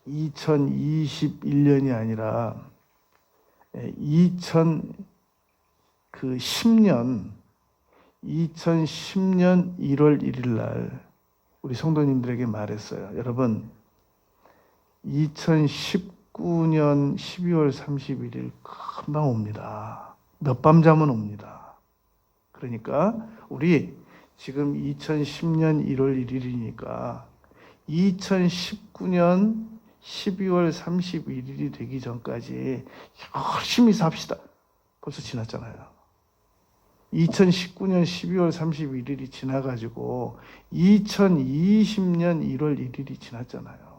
2021년이 아니라 2010년 1월 1일 날 우리 성도님들에게 말했어요. 여러분, 2019년 12월 31일 금방 옵니다. 몇 밤 자면 옵니다. 그러니까 우리 지금 2010년 1월 1일이니까 2019년 12월 31일이 되기 전까지 열심히 삽시다. 벌써 지났잖아요. 2019년 12월 31일이 지나가지고 2020년 1월 1일이 지났잖아요.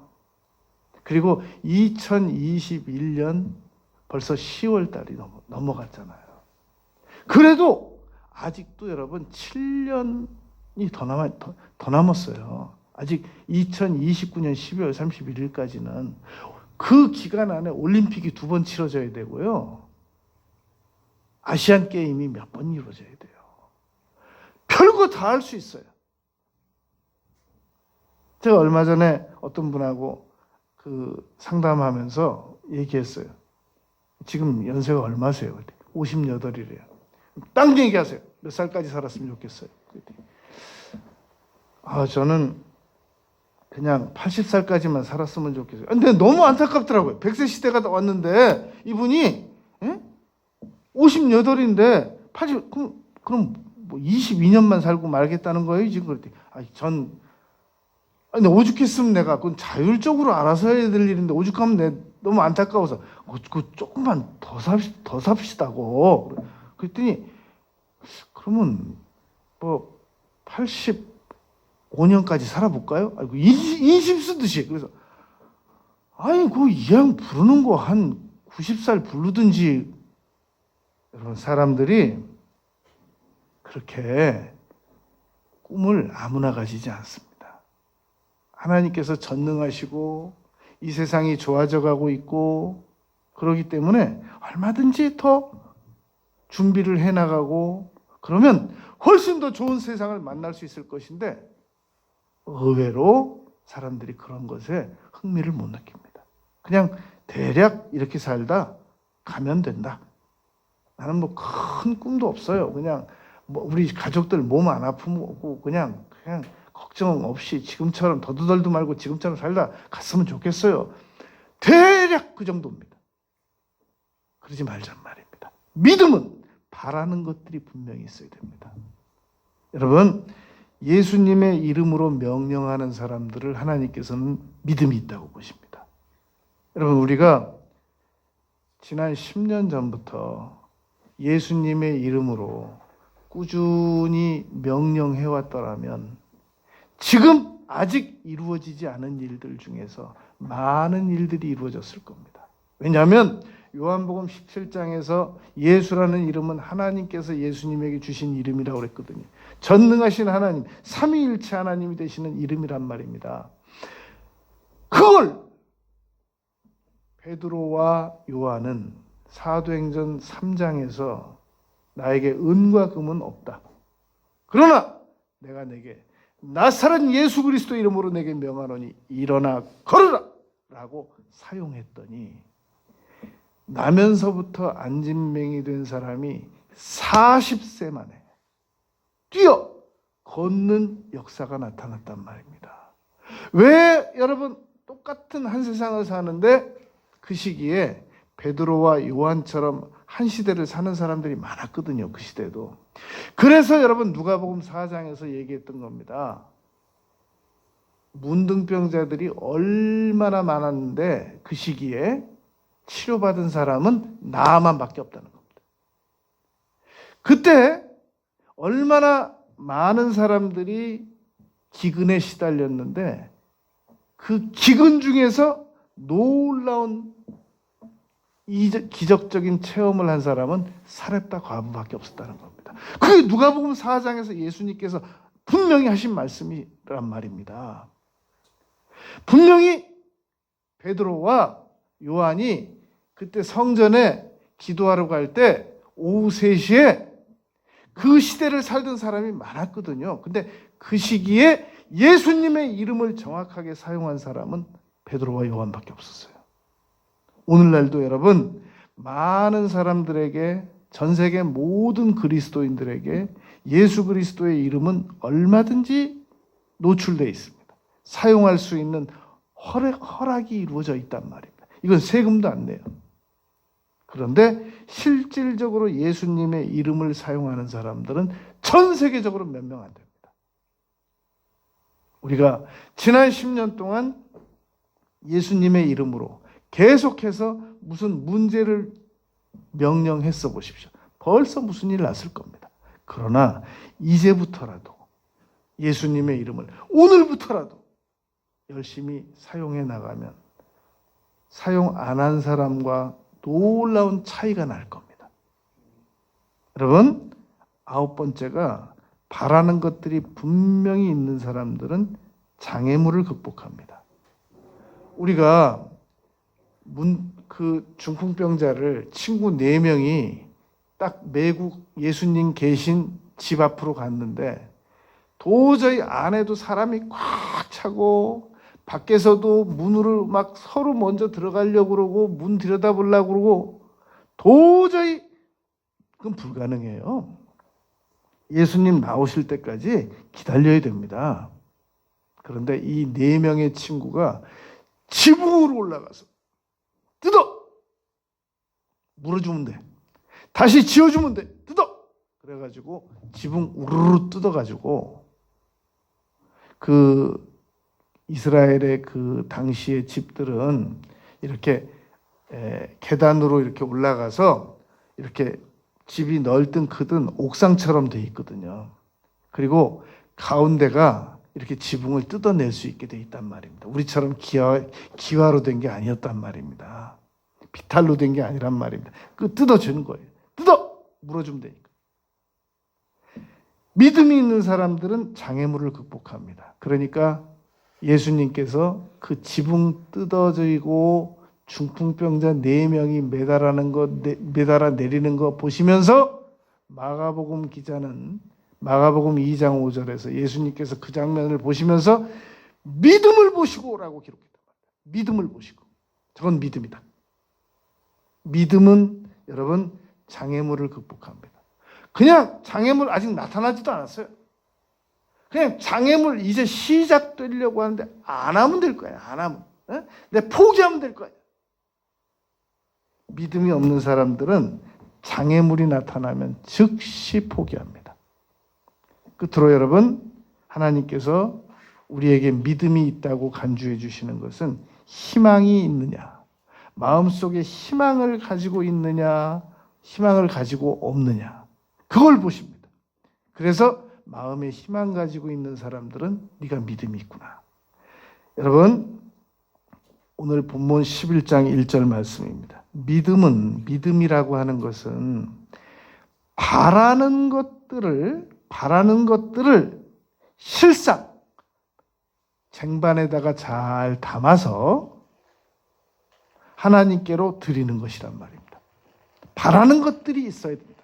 그리고 2021년 벌써 10월 달이 넘어갔잖아요. 그래도 아직도 여러분 7년이 더 남았어요. 아직 2029년 12월 31일까지는 그 기간 안에 올림픽이 2번 치러져야 되고요. 아시안 게임이 몇 번 이루어져야 돼요. 별거 다 할 수 있어요. 제가 얼마 전에 어떤 분하고 상담하면서 얘기했어요. 지금 연세가 얼마세요? 58이래요. 딱 얘기하세요. 몇 살까지 살았으면 좋겠어요? 저는 그냥 80살까지만 살았으면 좋겠어요. 근데 너무 안타깝더라고요. 100세 시대가 왔는데 이분이 58인데 80, 그럼 뭐 22년만 살고 말겠다는 거예요, 지금. 그랬더니 근데 오죽했으면 내가 그건 자율적으로 알아서 해야 될 일인데 오죽하면 너무 안타까워서 조금만 더 삽시다고. 그랬더니 그러면 뭐 85년까지 살아볼까요? 인심 쓰듯이. 그래서 이 양 부르는 거 한 90살 부르든지. 여러분, 사람들이 그렇게 꿈을 아무나 가지지 않습니다. 하나님께서 전능하시고 이 세상이 좋아져 가고 있고 그러기 때문에 얼마든지 더 준비를 해나가고 그러면 훨씬 더 좋은 세상을 만날 수 있을 것인데 의외로 사람들이 그런 것에 흥미를 못 느낍니다. 그냥 대략 이렇게 살다 가면 된다. 나는 뭐 큰 꿈도 없어요. 그냥 뭐 우리 가족들 몸 안 아프고 그냥 걱정 없이 지금처럼 더두덜도 말고 지금처럼 살다 갔으면 좋겠어요. 대략 그 정도입니다. 그러지 말란 말입니다. 믿음은 바라는 것들이 분명히 있어야 됩니다. 여러분, 예수님의 이름으로 명령하는 사람들을 하나님께서는 믿음이 있다고 보십니다. 여러분, 우리가 지난 10년 전부터 예수님의 이름으로 꾸준히 명령해 왔더라면 지금 아직 이루어지지 않은 일들 중에서 많은 일들이 이루어졌을 겁니다. 왜냐하면 요한복음 17장에서 예수라는 이름은 하나님께서 예수님에게 주신 이름이라고 그랬거든요. 전능하신 하나님, 삼위일체 하나님이 되시는 이름이란 말입니다. 그걸 베드로와 요한은 사도행전 3장에서 나에게 은과 금은 없다. 그러나 내가 내게 나사렛 예수 그리스도 이름으로 내게 명하노니 일어나 걸으라 라고 사용했더니 나면서부터 안진뱅이 된 사람이 40세 만에 뛰어 걷는 역사가 나타났단 말입니다. 왜 여러분 똑같은 한 세상을 사는데 그 시기에 베드로와 요한처럼 한 시대를 사는 사람들이 많았거든요. 그 시대도. 그래서 여러분 누가복음 4장에서 얘기했던 겁니다. 문둥병자들이 얼마나 많았는데 그 시기에 치료받은 사람은 나만밖에 없다는 겁니다. 그때 얼마나 많은 사람들이 기근에 시달렸는데 그 기근 중에서 놀라운 기적적인 체험을 한 사람은 사렙다 과부밖에 없었다는 겁니다. 그게 누가복음 4장에서 예수님께서 분명히 하신 말씀이란 말입니다. 분명히 베드로와 요한이 그때 성전에 기도하러 갈 때 오후 3시에 그 시대를 살던 사람이 많았거든요. 근데 그 시기에 예수님의 이름을 정확하게 사용한 사람은 베드로와 요한밖에 없었어요. 오늘날도 여러분 많은 사람들에게 전 세계 모든 그리스도인들에게 예수 그리스도의 이름은 얼마든지 노출되어 있습니다. 사용할 수 있는 허락이 이루어져 있단 말입니다. 이건 세금도 안 내요. 그런데 실질적으로 예수님의 이름을 사용하는 사람들은 전 세계적으로 몇 명 안 됩니다. 우리가 지난 10년 동안 예수님의 이름으로 계속해서 무슨 문제를 명령했어 보십시오. 벌써 무슨 일 났을 겁니다. 그러나 이제부터라도 예수님의 이름을 오늘부터라도 열심히 사용해 나가면 사용 안 한 사람과 놀라운 차이가 날 겁니다. 여러분, 9번째가 바라는 것들이 분명히 있는 사람들은 장애물을 극복합니다. 우리가 그 중풍병자를 친구 4명이 딱 매국 예수님 계신 집 앞으로 갔는데 도저히 안에도 사람이 꽉 차고 밖에서도 문으로 막 서로 먼저 들어가려고 그러고 문 들여다보려고 그러고 도저히 그건 불가능해요. 예수님 나오실 때까지 기다려야 됩니다. 그런데 이 4명의 친구가 지붕으로 올라가서 뜯어! 물어주면 돼. 다시 지어주면 돼. 뜯어! 그래가지고 지붕 우르르 뜯어가지고 그 이스라엘의 그 당시의 집들은 이렇게 계단으로 이렇게 올라가서 이렇게 집이 넓든 크든 옥상처럼 돼 있거든요. 그리고 가운데가 이렇게 지붕을 뜯어낼 수 있게 돼 있단 말입니다. 우리처럼 기와로 된 게 아니었단 말입니다. 비탈로 된 게 아니란 말입니다. 그 뜯어주는 거예요. 뜯어! 물어주면 되니까. 믿음이 있는 사람들은 장애물을 극복합니다. 그러니까 예수님께서 그 지붕 뜯어지고 중풍병자 4명이 매달아 내리는 거 보시면서 마가복음 기자는 마가복음 2장 5절에서 예수님께서 그 장면을 보시면서 믿음을 보시고라고 기록했단 말이에요. 믿음을 보시고. 저건 믿음이다. 믿음은 여러분 장애물을 극복합니다. 그냥 장애물 아직 나타나지도 않았어요. 그냥 장애물 이제 시작되려고 하는데 안 하면 될 거야. 안 하면. 내 포기하면 될 거야. 믿음이 없는 사람들은 장애물이 나타나면 즉시 포기합니다. 끝으로 여러분, 하나님께서 우리에게 믿음이 있다고 간주해 주시는 것은 희망이 있느냐, 마음속에 희망을 가지고 있느냐, 희망을 가지고 없느냐, 그걸 보십니다. 그래서 마음에 희망 가지고 있는 사람들은 네가 믿음이 있구나. 여러분, 오늘 본문 11장 1절 말씀입니다. 믿음이라고 하는 것은 바라는 것들을 실상 쟁반에다가 잘 담아서 하나님께로 드리는 것이란 말입니다. 바라는 것들이 있어야 됩니다.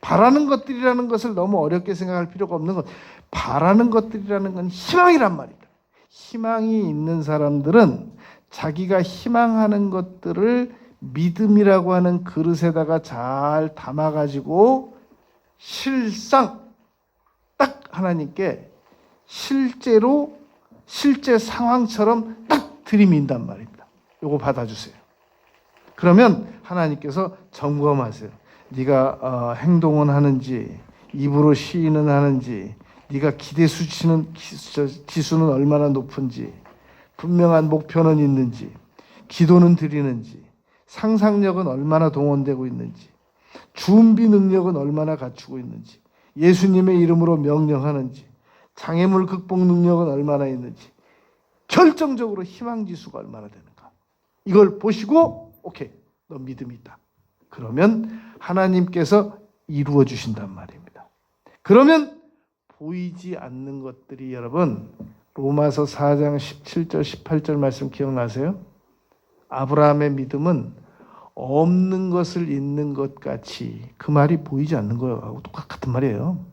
바라는 것들이라는 것을 너무 어렵게 생각할 필요가 없는 것. 바라는 것들이라는 건 희망이란 말입니다. 희망이 있는 사람들은 자기가 희망하는 것들을 믿음이라고 하는 그릇에다가 잘 담아가지고 실제 하나님께 실제 상황처럼 딱 들이민단 말입니다. 요거 받아주세요. 그러면 하나님께서 점검하세요. 네가 행동은 하는지, 입으로 시인은 하는지, 네가 기대 수치는 지수는 얼마나 높은지, 분명한 목표는 있는지, 기도는 드리는지, 상상력은 얼마나 동원되고 있는지, 준비 능력은 얼마나 갖추고 있는지, 예수님의 이름으로 명령하는지, 장애물 극복 능력은 얼마나 있는지, 결정적으로 희망 지수가 얼마나 되는가. 이걸 보시고 오케이, 너 믿음이 있다. 그러면 하나님께서 이루어 주신단 말입니다. 그러면 보이지 않는 것들이 여러분 로마서 4장 17절 18절 말씀 기억나세요? 아브라함의 믿음은 없는 것을 있는 것 같이, 그 말이 보이지 않는 거하고 똑같은 말이에요.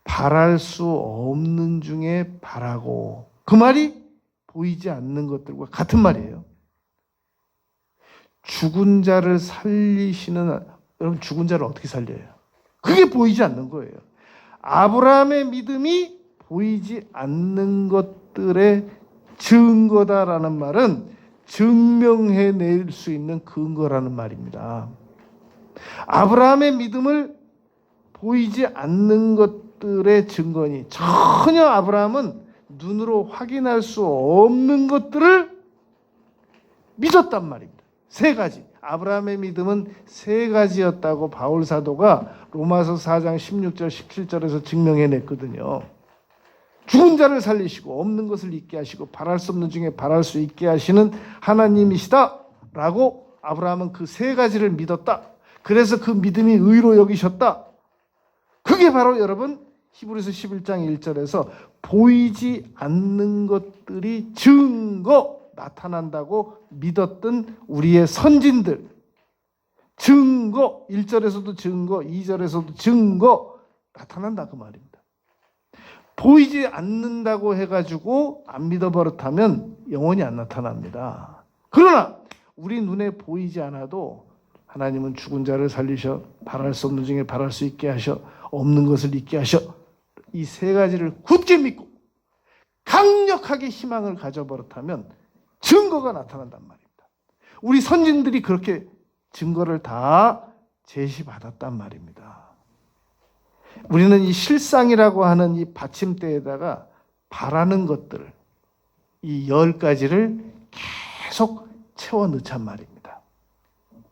바랄 수 없는 중에 바라고, 그 말이 보이지 않는 것들과 같은 말이에요. 죽은 자를 살리시는, 여러분 죽은 자를 어떻게 살려요? 그게 보이지 않는 거예요. 아브라함의 믿음이 보이지 않는 것들의 증거다라는 말은 증명해낼 수 있는 근거라는 말입니다. 아브라함의 믿음을 보이지 않는 것들의 증거니, 전혀 아브라함은 눈으로 확인할 수 없는 것들을 믿었단 말입니다. 3가지. 아브라함의 믿음은 3가지였다고 바울 사도가 로마서 4장 16절 17절에서 증명해냈거든요. 죽은 자를 살리시고 없는 것을 있게 하시고 바랄 수 없는 중에 바랄 수 있게 하시는 하나님이시다 라고 아브라함은 그 3가지를 믿었다. 그래서 그 믿음이 의로 여기셨다. 그게 바로 여러분 히브리서 11장 1절에서 보이지 않는 것들이 나타난다고 믿었던 우리의 선진들. 증거, 1절에서도 증거, 2절에서도 증거 나타난다 그 말입니다. 보이지 않는다고 해가지고 안 믿어버릇하면 영원히 안 나타납니다. 그러나 우리 눈에 보이지 않아도 하나님은 죽은 자를 살리셔, 바랄 수 없는 중에 바랄 수 있게 하셔, 없는 것을 있게 하셔, 이 3가지를 굳게 믿고 강력하게 희망을 가져버릇하면 증거가 나타난단 말입니다. 우리 선진들이 그렇게 증거를 다 제시받았단 말입니다. 우리는 이 실상이라고 하는 이 받침대에다가 바라는 것들을, 이 10가지를 계속 채워 넣자는 말입니다.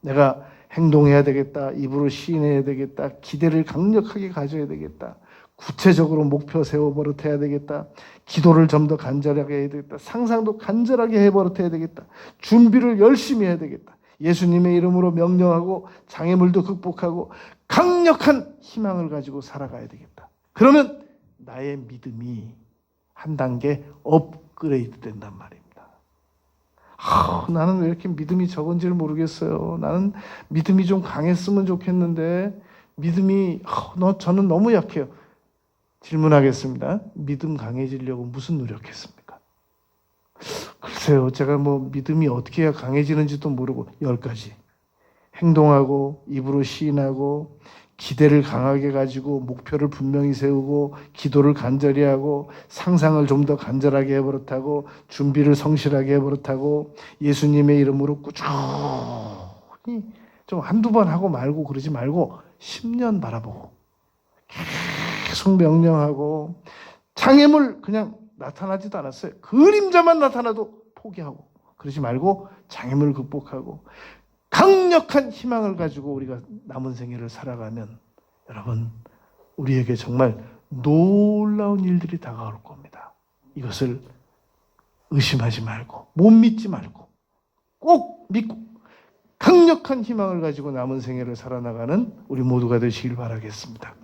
내가 행동해야 되겠다, 입으로 시인해야 되겠다, 기대를 강력하게 가져야 되겠다, 구체적으로 목표 세워버릇해야 되겠다, 기도를 좀 더 간절하게 해야 되겠다, 상상도 간절하게 해버릇해야 되겠다, 준비를 열심히 해야 되겠다. 예수님의 이름으로 명령하고 장애물도 극복하고 강력한 희망을 가지고 살아가야 되겠다. 그러면 나의 믿음이 한 단계 업그레이드 된단 말입니다. 나는 왜 이렇게 믿음이 적은지를 모르겠어요. 나는 믿음이 좀 강했으면 좋겠는데 믿음이 저는 너무 약해요. 질문하겠습니다. 믿음 강해지려고 무슨 노력했습니까? 글쎄요. 제가 믿음이 어떻게 해야 강해지는지도 모르고 10가지. 행동하고 입으로 시인하고 기대를 강하게 가지고 목표를 분명히 세우고 기도를 간절히 하고 상상을 좀 더 간절하게 해버릇하고 준비를 성실하게 해버릇하고 예수님의 이름으로 꾸준히 좀 한두 번 하고 말고 그러지 말고 10년 바라보고 계속 명령하고 장애물 그냥 나타나지도 않았어요. 그림자만 나타나도 포기하고 그러지 말고 장애물 극복하고 강력한 희망을 가지고 우리가 남은 생애를 살아가면 여러분 우리에게 정말 놀라운 일들이 다가올 겁니다. 이것을 의심하지 말고 못 믿지 말고 꼭 믿고 강력한 희망을 가지고 남은 생애를 살아나가는 우리 모두가 되시길 바라겠습니다.